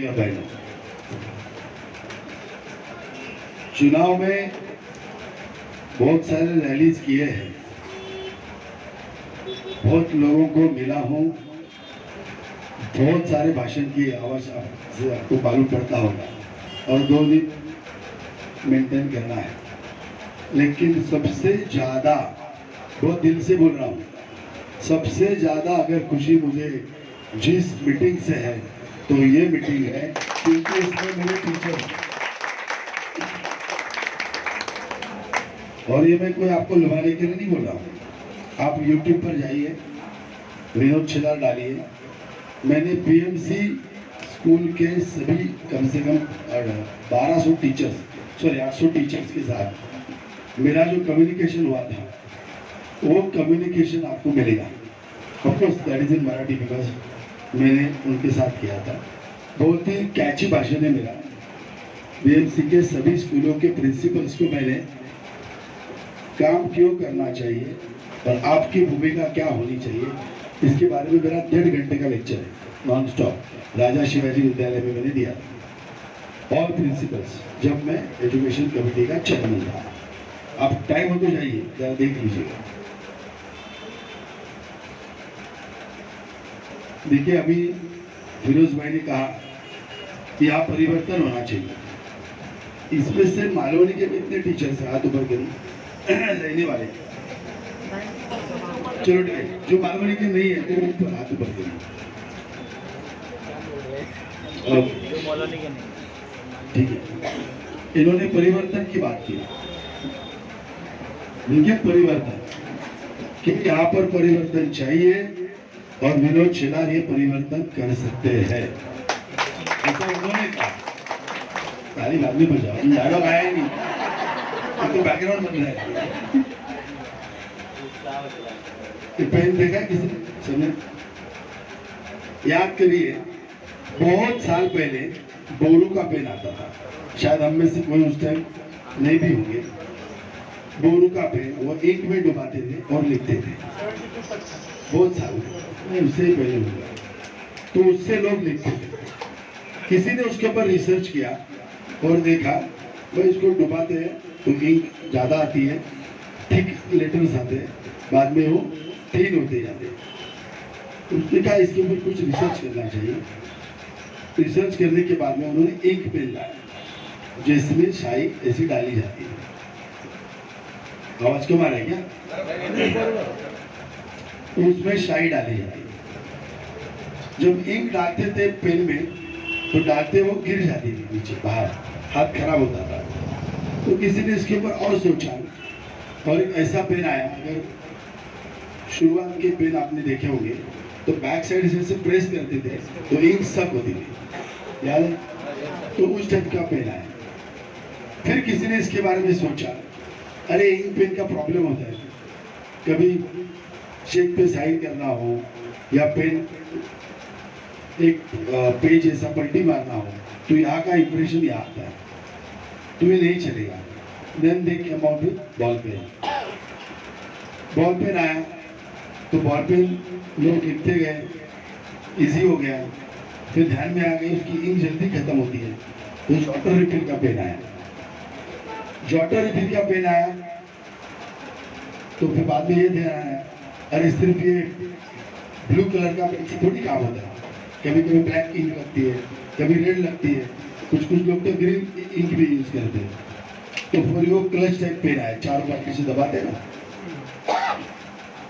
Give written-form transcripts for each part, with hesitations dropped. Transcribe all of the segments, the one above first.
या बहनों, चुनाव में बहुत सारे रैलीज किए हैं, बहुत लोगों को मिला हूँ, बहुत सारे भाषण की आवाज से आपको मालूम पड़ता होगा और 2 दिन मेंटेन करना है। लेकिन सबसे ज़्यादा, बहुत दिल से बोल रहा हूँ, सबसे ज़्यादा अगर खुशी मुझे जिस मीटिंग से है तो ये मीटिंग है, क्योंकि इसमें मेरे टीचर, और ये मैं कोई आपको लुभाने के लिए नहीं बोल रहा हूँ। आप YouTube पर जाइए, विनोद छिलार डालिए। मैंने PMC स्कूल के सभी कम से कम 1200 टीचर्स, सॉरी 800 टीचर्स के साथ मेरा जो कम्युनिकेशन हुआ था, वो कम्युनिकेशन आपको मिलेगा। Of course that is in Marathi, because मैंने उनके साथ किया था। बहुत ही कैची भाषण है मेरा। BMC के सभी स्कूलों के प्रिंसिपल्स को मैंने काम क्यों करना चाहिए और आपकी भूमिका क्या होनी चाहिए, इसके बारे में मेरा 1.5 घंटे का लेक्चर है, नॉन स्टॉप, राजा शिवाजी विद्यालय में मैंने दिया था। ऑल प्रिंसिपल्स, जब मैं एजुकेशन कमेटी का चेयरमैन था। आप टाइम हो तो जाइए, जरा देख लीजिएगा। देखिए, अभी फिरोज भाई ने कहा कि यहाँ परिवर्तन होना चाहिए। इसमें से मालवनी के कितने टीचर्स हैं, हाथ ऊपर करिए, रहने वाले? चलो ठीक है, जो मालवनी के नहीं है तो हाथ ऊपर करिए। ठीक है, इन्होंने परिवर्तन की बात की। देखिए, परिवर्तन कि यहाँ पर परिवर्तन चाहिए और विनोद छिलार ये परिवर्तन कर सकते हैं, ऐसा उन्होंने कहा। ताली बाद में बजाओ, डायलॉग आया ही नहीं, तो बैकग्राउंड बन रहा है। पेन देखा किसी ने? याद करिए, बहुत साल पहले बोरू का पेन आता था, शायद हम में से कोई उस टाइम नहीं भी होंगे। बोरू का पेन वो इंक में डुबाते थे और लिखते थे, बहुत साल नहीं, उससे ही पहले होगा, तो उससे लोग लिखते थे। किसी ने उसके ऊपर रिसर्च किया और देखा भाई इसको डुबाते हैं तो इंक ज़्यादा आती है, थिक लेटर्स आते हैं, बाद में वो थिन होते जाते हैं। उसने कहा इसके ऊपर कुछ रिसर्च करना चाहिए। रिसर्च करने के बाद में उन्होंने इंक पेन लाया जिसमें शाई ऐसी डाली जाती है। आवाज क्यों मार रहा है क्या? तो उसमें शाई डाली जाती है। जब इंक डालते थे पेन में तो डालते वो गिर जाती थी नीचे, बाहर हाथ खराब होता था। तो किसी ने इसके ऊपर और सोचा और एक ऐसा पेन आया। अगर शुरुआत के पेन आपने देखे होंगे तो बैक साइड से प्रेस करते थे तो इंक सब होती थी, याद है? तो उस टाइप का पेन आया। फिर किसी ने इसके बारे में सोचा, अरे इंक पेन का प्रॉब्लम होता है, कभी चेक पे साइन करना हो या पेन एक पेज ऐसा पलटी मारना हो तो यहाँ का इंप्रेशन यहाँ आता है, तुम्हें नहीं चलेगा। Then they came out with ball pen. Ball pen आया तो बॉल पेन लोग लिखते गए, इजी हो गया। फिर ध्यान में आ गई उसकी इंक जल्दी खत्म होती है, तो जॉटर रिफिल का पेन आया। जॉटर रिफिल का पेन आया तो फिर बाद में ये ध्यान आया, अरे सिर्फ ये ब्लू कलर का पेन से थोड़ी काम होता है, कभी कभी ब्लैक इंक लगती है, कभी रेड लगती है, कुछ लोग तो ग्रीन इंक भी यूज करते हैं। तो फिर वो क्लच टाइप पेन आया, 4 बार से दबाते ना,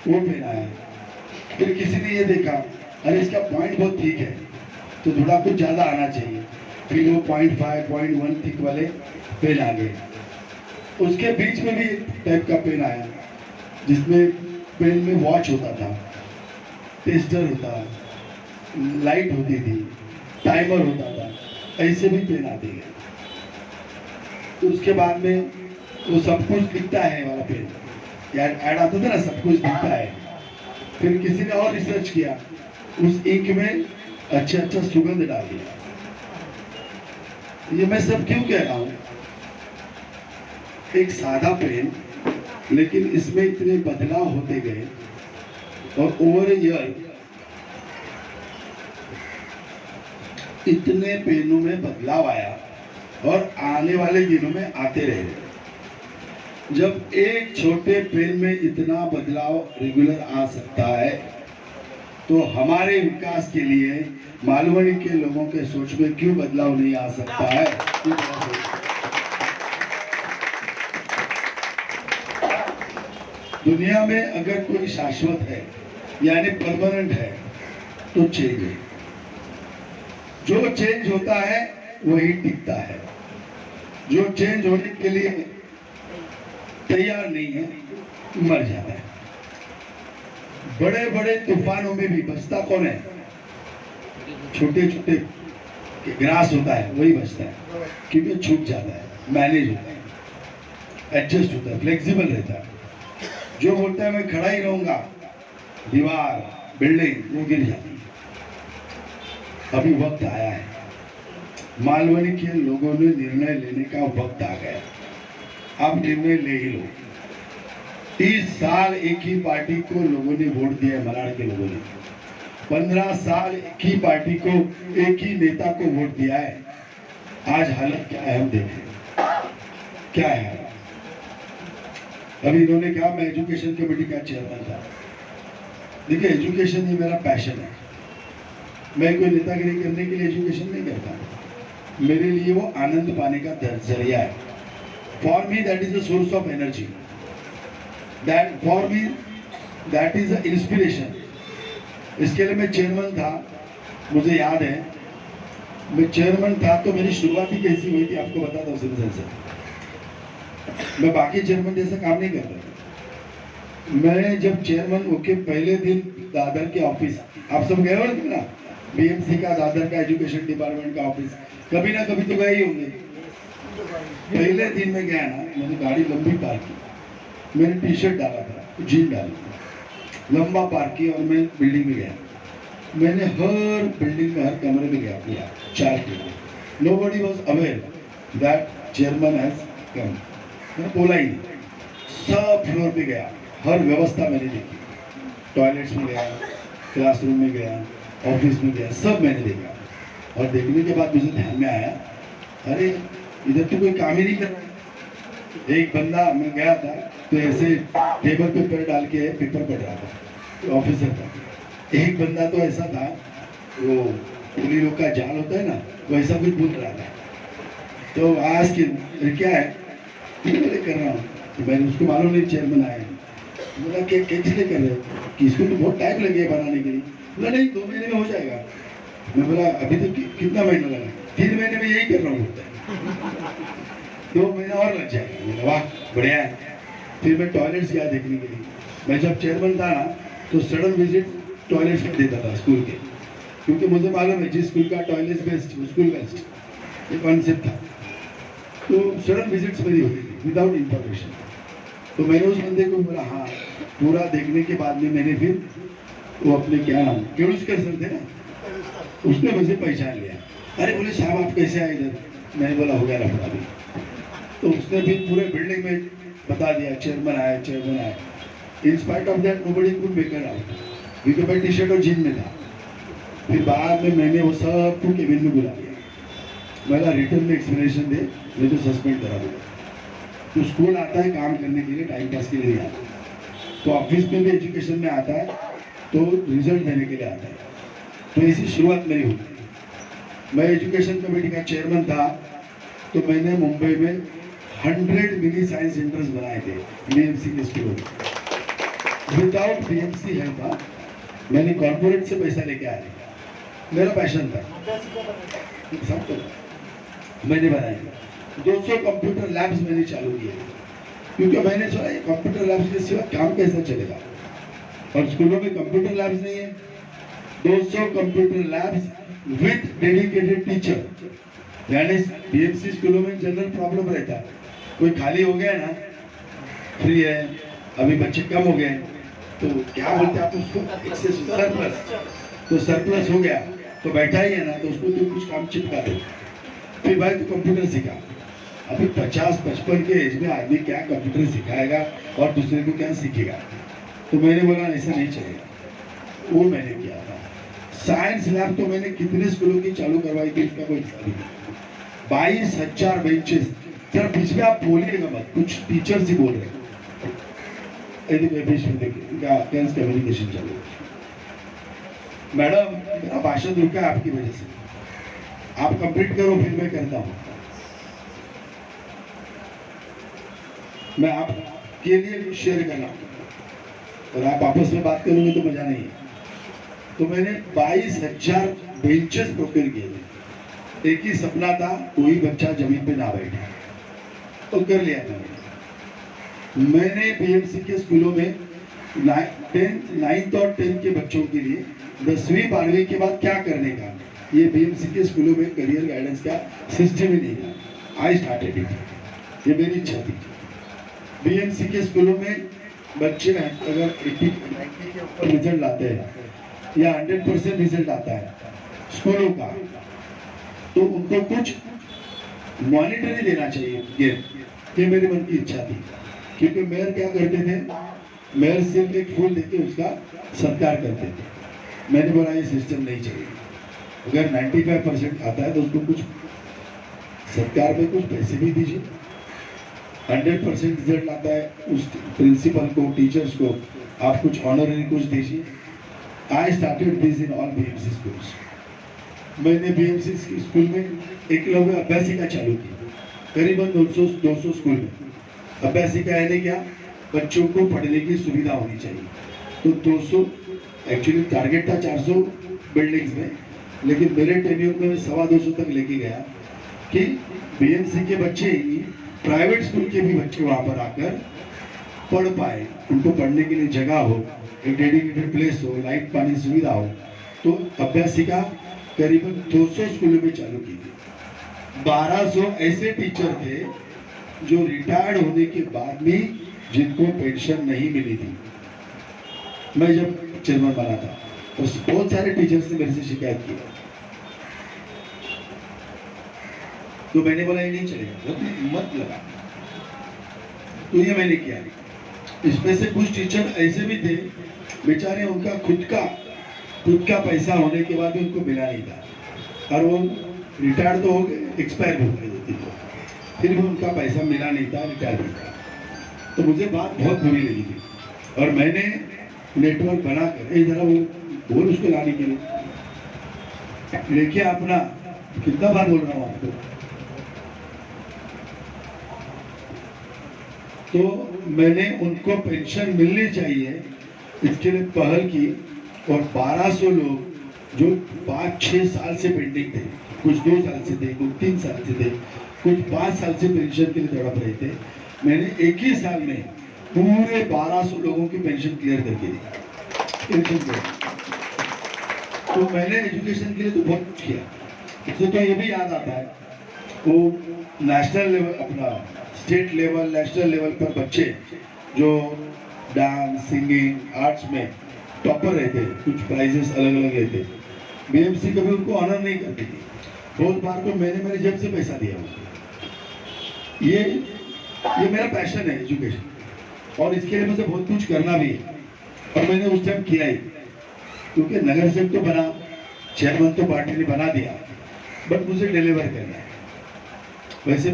वो पेन आया। फिर किसी ने ये देखा, अरे इसका पॉइंट बहुत ठीक है तो थोड़ा कुछ ज़्यादा आना चाहिए, फिर वो 0.5, 0.1 थिक वाले पेन आ गए। उसके बीच में भी एक टाइप का पेन आया जिसमें पेन में वॉच होता था, टेस्टर होता, लाइट होती थी, टाइमर होता था, ऐसे भी पेन आते गए। तो उसके बाद में वो सब कुछ लिखता है वाला पेन, यार ऐड आता था ना, सब कुछ लिखता है। फिर किसी ने और रिसर्च किया, उस इंक में अच्छा सुगंध डाल दिया। ये मैं सब क्यों कह रहा हूँ? एक सादा पेन, लेकिन इसमें इतने बदलाव होते गए और ओवर ए ईयर इतने पेनों में बदलाव आया और आने वाले दिनों में आते रहेगा। जब एक छोटे पेन में इतना बदलाव रेगुलर आ सकता है तो हमारे विकास के लिए मालवनी के लोगों के सोच में क्यों बदलाव नहीं आ सकता है? दुनिया में अगर कोई शाश्वत है यानी परमानेंट है तो चेंज है। जो चेंज होता है वही टिकता है। जो चेंज होने के लिए तैयार नहीं है मर जाता है। बड़े बड़े तूफानों में भी बचता कौन है? छोटे छोटे ग्रास होता है वही बचता है, क्योंकि छूट जाता है, मैनेज होता है, एडजस्ट होता है, फ्लेक्सिबल रहता है। जो बोलता है मैं खड़ा ही रहूंगा, दीवार बिल्डिंग वो गिर जाती है। अभी वक्त आया है, मालवनी के लोगों ने निर्णय लेने का वक्त आ गया। अब निर्णय ले ही लो। 30 साल एक ही पार्टी को लोगों ने वोट दिया है, मलाड के लोगों ने 15 साल एक ही पार्टी को, एक ही नेता को वोट दिया है। आज हालत क्या है हम देखें क्या है। अभी इन्होंने कहा मैं एजुकेशन कमेटी का चेयरमैन था। देखिए एजुकेशन ही मेरा पैशन है। मैं कोई नेतागिरी करने के लिए एजुकेशन नहीं करता, मेरे लिए वो आनंद पाने का जरिया है। For me that is the source of energy. That for me that is the inspiration. इसके लिए मैं चेयरमैन था। मुझे याद है मैं चेयरमैन था तो मेरी शुरुआत ही कैसी हुई थी आपको बताता हूँ सिंपल से। मैं बाकी चेयरमैन जैसा काम नहीं करता। मैं जब चेयरमैन होके पहले दिन दादर के ऑफिस, आप सब गए होंगे ना, बीएमसी का दादर का एजुकेशन डिपार्टमेंट का ऑफिस, कभी ना कभी तो गए ही होंगे। पहले दिन में गया ना, मैंने गाड़ी लंबी पार्क की, मैंने टी शर्ट डाला था, जीन डाली, लंबा पार्क की और मैं बिल्डिंग में गया। मैंने हर बिल्डिंग में हर कमरे में गया 4 दिन। Nobody was aware that chairman has come. मैंने बोला ही नहीं। सब फ्लोर पे गया, हर व्यवस्था मैंने देखी, टॉयलेट्स में गया, क्लासरूम में गया, ऑफिस में गया, सब मैंने देखा। और देखने के बाद मुझे ध्यान में आया, अरे इधर तो कोई काम ही नहीं कर रहा। एक बंदा, मैं गया था तो ऐसे टेबल पे पैर डाल के पेपर पढ़ रहा था, ऑफिसर था। एक बंदा तो ऐसा था, वो पुलिस लोग का जाल होता है ना, वैसा कुछ बोल रहा था। तो आज के क्या है कर रहा हूँ, तो मैंने उसको मालूम नहीं चेयरमैन आया। बोला कि किस लिए कर रहे हो, कि इसको तो बहुत टाइम लगेगा बनाने के लिए। बोला नहीं 2 महीने में हो जाएगा। मैं बोला अभी तो कितना महीना लगा? 3 महीने में यही कर रहा हूँ। 2 महीना और लग जाएगा। वाह बढ़िया है। फिर मैं टॉयलेट्स गया देखने के लिए। मैं जब चेयरमैन था ना तो सडन विजिट टॉयलेट्स में देता था स्कूल के, क्योंकि मुझे मालूम है जिस स्कूल का टॉयलेट बेस्ट स्कूल बेस्ट, ये कॉन्सेप्ट था। तो सडन विजिट्स मेरी होती थी विदाउट इंफॉर्मेशन। तो मैंने उस बंदे को बोला हाँ, पूरा देखने के बाद में मैंने फिर वो अपने क्या नाम केलुस्कर सर थे ना, उसने मुझे पहचान लिया। अरे बोले साहब आप कैसे आए इधर? मैंने बोला हो गया लफड़ा भी। तो उसने भी पूरे बिल्डिंग में बता दिया चेयरमैन आया, चेयरमैन आया। In spite of that nobody could make it out, क्योंकि मैं टी शर्ट और जीन में था। फिर बाद में मैंने वो सबको केबिन में बुला लिया। मेरा रिटर्न में एक्सप्लेनेशन दे, मैं तो सस्पेंड करा दूंगा। तो स्कूल आता है काम करने के लिए, टाइम पास के लिए नहीं आता। तो ऑफिस में भी एजुकेशन में आता है तो रिजल्ट देने के लिए आता है। तो इसी शुरुआत मेरी हुई। मैं एजुकेशन कमेटी का चेयरमैन था तो मैंने मुंबई में 100 मिनी साइंस सेंटर्स बनाए थे बीएमसी के स्कूलों में। विदाउट बीएमसी हेल्प था, मैंने कॉर्पोरेट से पैसा लेके आया, मेरा पैशन था। सब तो मैंने बनाए 200 कंप्यूटर लैब्स मैंने चालू किए, क्योंकि मैंने सोचा ये कंप्यूटर लैब्स के सिवा काम कैसा चलेगा, और स्कूलों में कंप्यूटर लैब्स नहीं है। 200 computer labs with dedicated teacher. यानी बीएमसी स्कूलों में जनरल प्रॉब्लम रहता है, कोई खाली हो गया ना, फ्री है, अभी बच्चे कम हो गए तो क्या बोलते हैं आप उसको, एक्सेस सरप्लस। तो सरप्लस हो गया तो बैठा ही है ना, तो उसको तो कुछ काम चिपका दो। फिर भाई तो कंप्यूटर सीखा। अभी 50-55 के एज में आदमी क्या कंप्यूटर सिखाएगा और दूसरे को क्या सीखेगा? तो मैंने बोला ऐसा नहीं चलेगा। वो मैंने किया था। साइंस लैब तो मैंने कितने स्कूलों की चालू करवाई थी, इसका कोई हिसाब नहीं। 22,000 बेंचेस। सर बीच में आप बोलिएगा मत, कुछ टीचर्स ही बोल रहे हैं। बीच में देखिए इनका टेंस कम्युनिकेशन चालू है। मैडम मेरा भाषण रुका है आपकी वजह से, आप कंप्लीट करो फिर मैं करता हूँ। मैं आपके लिए कुछ शेयर करना और आप आपस में बात करोगे तो मजा नहीं है। तो मैंने 22,000 बेंचेस प्रोक्योर किए थे। एक ही सपना था, कोई बच्चा जमीन पे ना बैठे, तो कर लिया मैंने बीएमसी के स्कूलों में 9th और 10th के बच्चों के लिए 10वीं 12वीं के बाद क्या करने का, ये बीएमसी के स्कूलों में करियर गाइडेंस का सिस्टम ही नहीं था। आई स्टार्टेड इट, ये मेरी इच्छा थी। बीएमसी के स्कूलों में बच्चे अगर 80 के ऊपर रिजल्ट लाते हैं या 100% रिजल्ट आता है स्कूलों का, तो उनको कुछ मॉनिटरी देना चाहिए। ये मेरे मन की इच्छा थी, क्योंकि मेयर क्या करते थे, मेयर सिर्फ एक फूल देके उसका सत्कार करते थे। मैंने बोला ये सिस्टम नहीं चाहिए। अगर 95% आता है तो उसको कुछ सरकार में कुछ पैसे भी दीजिए। 100% रिजल्ट आता है उस प्रिंसिपल को, टीचर्स को आप कुछ ऑनररी कुछ दीजिए। I started this in all BMC schools. मैंने बीएमसी स्कूल में एकलव्य अभ्यासिका चालू की, करीबन 200 स्कूल में। अभ्यासिका यानी क्या, बच्चों को पढ़ने की सुविधा होनी चाहिए। तो 200 एक्चुअली टारगेट था 400 बिल्डिंग्स में, लेकिन मेरे टेन्योर में 250 तक लेके गया कि बीएमसी के बच्चे ही प्राइवेट स्कूल के भी बच्चे वहाँ पर आकर पढ़ पाए, उनको पढ़ने के लिए जगह हो, एक डेडिकेटेड प्लेस हो, लाइट पानी सुविधा हो। तो अभ्यासिका करीबन 200 स्कूलों में चालू की थी। 1200 ऐसे टीचर थे जो रिटायर्ड होने के बाद भी जिनको पेंशन नहीं मिली थी। मैं जब चेयरमैन बना था तो बहुत सारे टीचर्स ने मेरे से शिकायत की, तो मैंने बोला ये नहीं चलेगा, मत लगा। तो ये मैंने किया। इसमें से कुछ टीचर ऐसे भी थे बेचारे, उनका खुद का पैसा होने के बाद भी उनको मिला नहीं था, और वो रिटायर्ड तो हो गए, एक्सपायर हो गए, फिर भी उनका पैसा मिला नहीं था, रिटायर नहीं था। तो मुझे बात बहुत बुरी लगी थी, और मैंने नेटवर्क बनाकर जरा वो बोल उसको लाने के लिए लेके अपना, कितना बार बोल रहा हूँ आपको। तो मैंने उनको पेंशन मिलनी चाहिए इसके लिए पहल की, और 1200 लोग जो 5-6 साल से पेंडिंग थे, कुछ 2 साल से थे, कुछ 3 साल से थे, कुछ 5 साल से पेंशन के लिए तड़प रहे थे, मैंने एक ही साल में पूरे 1200 लोगों की पेंशन क्लियर करके दी। तो मैंने एजुकेशन के लिए तो बहुत कुछ किया। इससे तो ये भी याद आता है, वो नेशनल लेवल, अपना स्टेट लेवल, नेशनल लेवल पर बच्चे जो डांस, सिंगिंग, आर्ट्स में टॉपर रहते, कुछ प्राइजेस अलग अलग रहते, बीएमसी कभी उनको ऑनर नहीं करती थी। बहुत बार तो मैंने मेरे जेब से पैसा दिया उनको। ये मेरा पैशन है एजुकेशन, और इसके लिए मुझे बहुत कुछ करना भी है, और मैंने उस टाइम किया ही, क्योंकि नगर सेवक तो बना, चेयरमैन तो पार्टी ने बना दिया, बट मुझे डिलीवर करना है। वैसे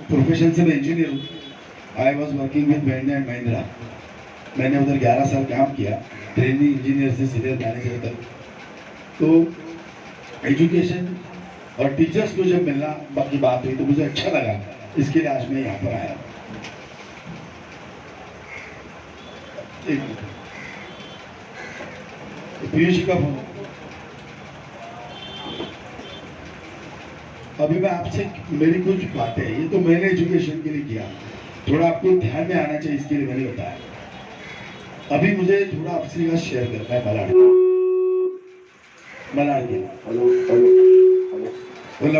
प्रोफेशन से मैं इंजीनियर हूँ। I was working with Mahindra and Mahindra. मैंने उधर 11 साल काम किया, ट्रेनिंग इंजीनियर से सीनियर मैनेजर तक। तो एजुकेशन और टीचर्स को जब मिलना बाकी बात हुई तो मुझे अच्छा लगा, इसके लिए आज मैं यहाँ पर आया। पीयूष का फोन। अभी मैं आपसे, मेरी कुछ बातें हैं, ये तो मैंने एजुकेशन के लिए किया, थोड़ा आपको ध्यान में आना चाहिए, इसके लिए मैंने बताया। अभी मुझे थोड़ा आपसे शेयर करना है। मलाड। Hello hello